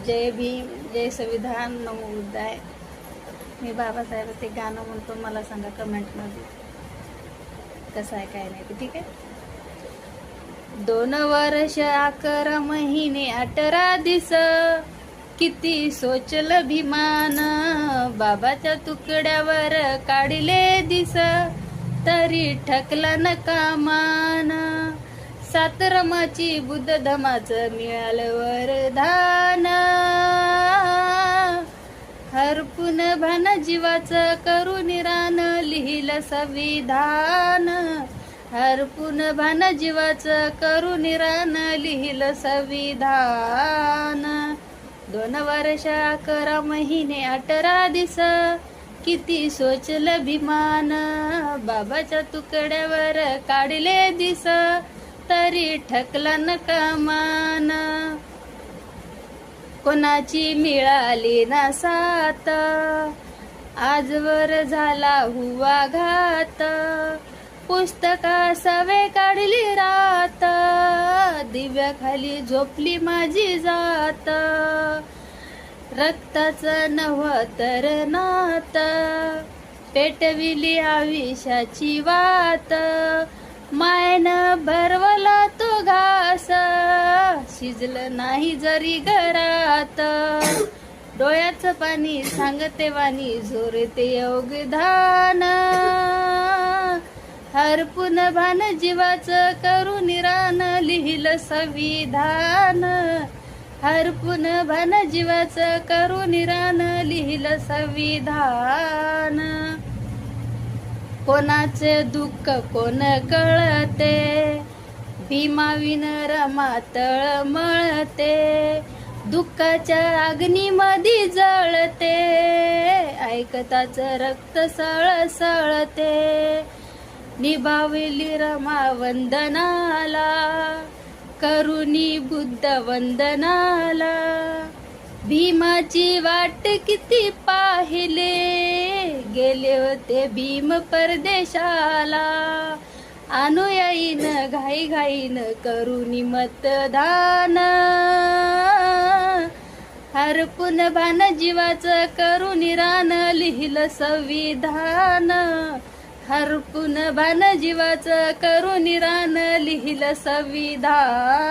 जय भीम, जय संविधान, नमो बुद्धाय. मी बाबासाहेब ते गाणं म्हणतो, मला सांगा कमेंटमध्ये कसं आहे काय नाही ते, ठीक आहे. 2 वर्ष 11 महिने 18 दिस, किती सोचल भीमान, बाबाच्या तुकड्यावर काढले दिस, तरी ठकला न कामान. 7 रमाची बुद्ध धमाचं मिळालं वरदान, हरपून भान जीवाचं करून रान लिहिलं संविधान, हरपून भान जीवाचं करून रान लिहिलं संविधान. 2 वर्ष 11 महिने 18 दिस, किती सोचलं भीमान, बाबाच्या तुकड्यावर काढले दिस, तरी ठकला न कामान. कोणाची मिळाली ना साथ, आजवर झाला हुवा घात, पुस्तका सवे काढली रात, दिव्याखाली झोपली माझी जात. रक्ताचं नव्ह तर नात, पेटविली आयुष्याची वात, मायनं भरवला तो घास, शिजलं नाही जरी घरात. डोळ्याचं पाणी सांगते वाणी, झोरते योगदान, हरपून भान जीवाचं करून रान लिहिलं संविधान, हरपून भान जीवाचं करून रान लिहिलं संविधान. कोणाचे दुःख कोण कळते, भीमाविन रमा तळमळते, दुःखाच्या अग्नीमध्ये जळते, ऐकताच रक्त सळसळते. निभावली रमा वंदनाला, करुणी बुद्ध वंदनाला, भीमाची वाट किती पाहिले, गेले होते भीम परदेशाला. अनुयायीन घाई घाईन करुणी मतदान, हरपून भान जीवाचं करून रान लिहिलं संविधान, हरपून भान जीवाचं करून रान लिहिलं संविधान.